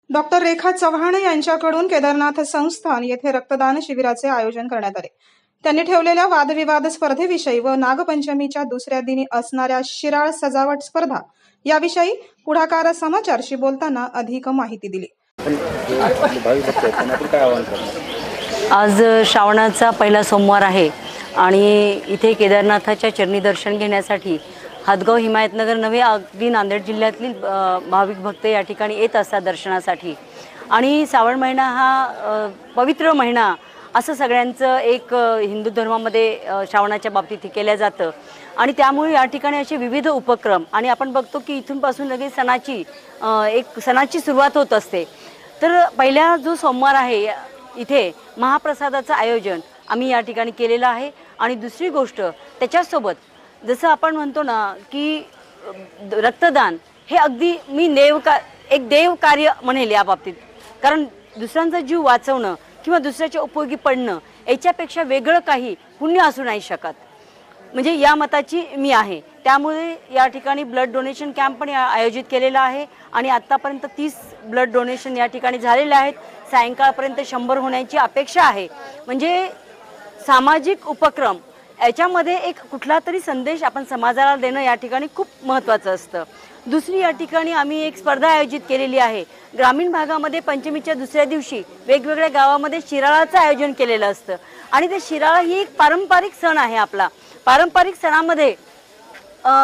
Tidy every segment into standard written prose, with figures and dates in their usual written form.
Doctor रेखा चव्हाण यांच्याकडून केदारनाथ संस्थान येथे रक्तदान शिबिराचे आयोजन करण्यात आले। त्यांनी ठेवलेल्या वादविवाद स्पर्धेविषयी व नागपंचमीच्या दुसऱ्या दिनी असणाऱ्या शिराळ सजावट स्पर्धा याविषयी पुढाकार समाचारशी बोलताना अधिक माहिती दिली। आज श्रावणाचा पहिला सोमवार आहे आणि इथे केदारनाथाच्या चरणी दर्शन घेण्यासाठी हातगाव हिमायतनगर नवे अगदी नांदेड जिल्ह्यातील भाविक भक्त या ठिकाणी येत असतात दर्शनासाठी। आणि श्रावण महिना हा पवित्र महिना असं सगळ्यांचं एक हिंदू धर्मामध्ये श्रावणाच्या बाबतीत केल्या जातं आणि त्यामुळे या ठिकाणी असे विविध उपक्रम आणि आपण बघतो की इथूनपासून लगेच सणाची सुरुवात होत असते। तर पहिला जो सोमवार आहे इथे महाप्रसादाचं आयोजन आम्ही या ठिकाणी केलेलं आहे। आणि दुसरी गोष्ट त्याच्यासोबत जसं आपण म्हणतो ना की रक्तदान हे अगदी मी एक देव कार्य म्हणेल या बाबतीत, कारण दुसऱ्यांचा जीव वाचवणं किंवा दुसऱ्याच्या उपयोगी पडणं याच्यापेक्षा वेगळं काही पुण्य असू नाही शकत, म्हणजे या मताची मी आहे। त्यामुळे या ठिकाणी ब्लड डोनेशन कॅम्प पण आयोजित केलेला आहे आणि आत्तापर्यंत 30 ब्लड डोनेशन या ठिकाणी झालेले आहेत। सायंकाळपर्यंत 100 होण्याची अपेक्षा आहे। म्हणजे सामाजिक उपक्रम याच्यामध्ये एक कुठला तरी संदेश आपण समाजाला देणं या ठिकाणी खूप महत्त्वाचं असतं। दुसरी या ठिकाणी आम्ही एक स्पर्धा आयोजित केलेली आहे। ग्रामीण भागामध्ये पंचमीच्या दुसऱ्या दिवशी वेगवेगळ्या गावामध्ये शिराळाचं आयोजन केलेलं असतं आणि ते शिराळा ही एक पारंपरिक सण आहे आपला। पारंपरिक सणामध्ये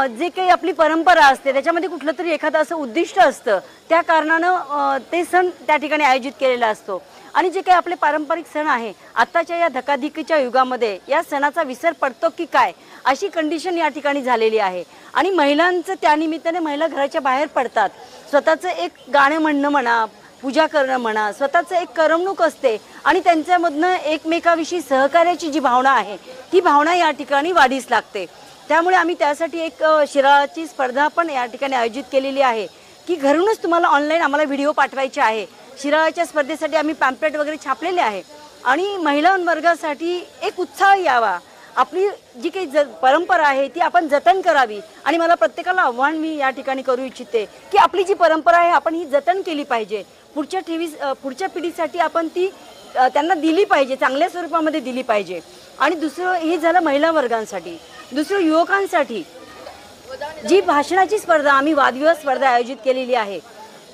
जे काही आपली परंपरा असते त्याच्यामध्ये कुठलं तरी एखादं असं उद्दिष्ट असतं, त्या कारणानं ते सण त्या ठिकाणी आयोजित केलेला असतो। आणि जे काही आपले पारंपरिक सण आहे आत्ताच्या या धकाधकीच्या युगामध्ये या सणाचा विसर पडतो की काय अशी कंडिशन या ठिकाणी झालेली आहे। आणि महिलांचं त्यानिमित्ताने महिला घराच्या बाहेर पडतात, स्वतःचं एक गाणं म्हणणं म्हणा, पूजा करणं म्हणा, स्वतःचं एक करमणूक असते आणि त्यांच्यामधनं एकमेकाविषयी सहकार्याची जी भावना आहे ती भावना या ठिकाणी वाढीस लागते। त्यामुळे आम्ही त्यासाठी एक शिराळाची स्पर्धा पण या ठिकाणी आयोजित केलेली आहे की घरूनच तुम्हाला ऑनलाईन आम्हाला व्हिडिओ पाठवायचे आहे। शिराळाच्या स्पर्धेसाठी आम्ही पॅम्पलेट वगैरे छापलेले आहे आणि महिला वर्गासाठी एक उत्साह यावा, आपली जी काही परंपरा आहे ती आपण जतन करावी। आणि मला प्रत्येकाला आव्हान मी या ठिकाणी करू इच्छिते की आपली जी परंपरा आहे आपण ही जतन केली पाहिजे, पुढच्या पिढीसाठी आपण ती त्यांना दिली पाहिजे, चांगल्या स्वरूपामध्ये दिली पाहिजे। आणि दुसरं हे झालं महिला वर्गांसाठी। दुसरं युवकांसाठी जी भाषणाची स्पर्धा आम्ही वादविवाद स्पर्धा आयोजित केलेली आहे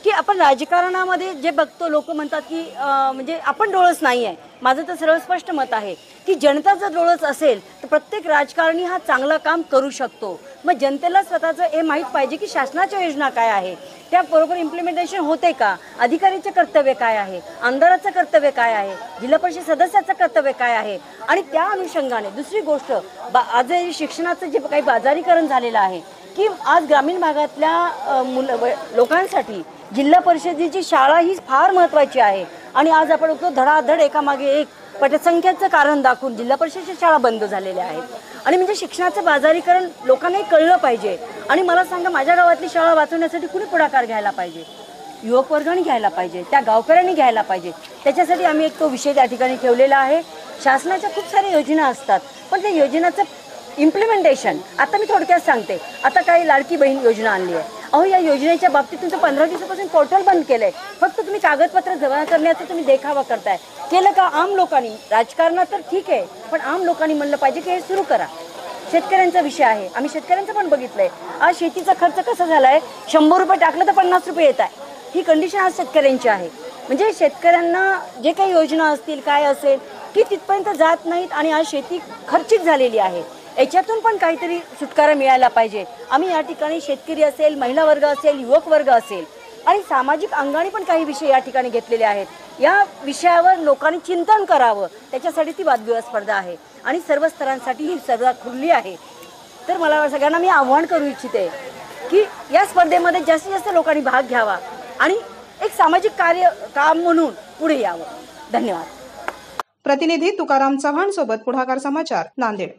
की आपण राजकारणामध्ये जे बघतो लोक म्हणतात की म्हणजे आपण डोळस नाही आहे। माझं तर सरळ स्पष्ट मत आहे की जनता जर डोळस असेल तर प्रत्येक राजकारणी हा चांगलं काम करू शकतो। मग जनतेला स्वतःचं हे माहीत पाहिजे की शासनाच्या योजना काय आहे, त्या बरोबर इम्प्लिमेंटेशन होते का, अधिकाऱ्याचे कर्तव्य काय आहे, आमदाराचं कर्तव्य काय आहे, जिल्हा परिषद सदस्याचं कर्तव्य काय आहे। आणि त्या अनुषंगाने दुसरी गोष्ट आज शिक्षणाचं जे काही बाजारीकरण झालेलं आहे की आज ग्रामीण भागातल्या लोकांसाठी जिल्हा परिषदेची शाळा ही फार महत्त्वाची आहे। आणि आज आपण बघतो धडाधड एकामागे एक पटसंख्येचं कारण दाखवून जिल्हा परिषदेच्या शाळा बंद झालेल्या आहेत। आणि म्हणजे शिक्षणाचं बाजारीकरण लोकांनाही कळलं पाहिजे। आणि मला सांगा, माझ्या गावातली शाळा वाचवण्यासाठी कुणी पुढाकार घ्यायला पाहिजे? युवक वर्गाने घ्यायला पाहिजे, त्या गावकऱ्यांनी घ्यायला पाहिजे। त्याच्यासाठी आम्ही एक तो विषय त्या ठिकाणी ठेवलेला आहे। शासनाच्या खूप साऱ्या योजना असतात पण त्या योजनाचं इम्प्लिमेंटेशन आता मी थोडक्यात सांगते। आता काही लाडकी बहीण योजना आणली आहे, अहो या योजनेच्या बाबतीत तुमचं 15 दिवसापासून पोर्टल बंद केलंय। फक्त तुम्ही कागदपत्र जमा करण्याचा तुम्ही देखावा करताय। केलं का? आम लोकांनी, राजकारणात तर ठीक आहे पण आम लोकांनी म्हणलं पाहिजे की हे सुरू करा। शेतकऱ्यांचा विषय आहे, आम्ही शेतकऱ्यांचं पण बघितलंय। आज शेतीचा खर्च कसा झालाय, 100 रुपये टाकलं तर 50 रुपये येत आहे, ही कंडिशन आज शेतकऱ्यांची आहे। म्हणजे शेतकऱ्यांना जे काही योजना असतील काय असेल की तिथपर्यंत जात नाहीत आणि आज शेती खर्चिक झालेली आहे। याच्यातून पण काहीतरी सुटकारा मिळायला पाहिजे। आम्ही या ठिकाणी शेतकरी असेल, महिला वर्ग असेल, युवक वर्ग असेल आणि सामाजिक अंगाने पण काही विषय या ठिकाणी घेतलेले आहेत। या विषयावर लोकांनी चिंतन करावं, त्याच्यासाठी ती वादविवाद स्पर्धा आहे आणि सर्व स्तरांसाठी ही स्पर्धा खुली आहे। तर मला सगळ्यांना मी आव्हान करू इच्छिते की या स्पर्धेमध्ये जास्तीत जास्त लोकांनी भाग घ्यावा आणि एक सामाजिक काम म्हणून पुढे यावं। धन्यवाद। प्रतिनिधी तुकाराम चव्हाण सोबत पुढाकार समाचार, नांदेड।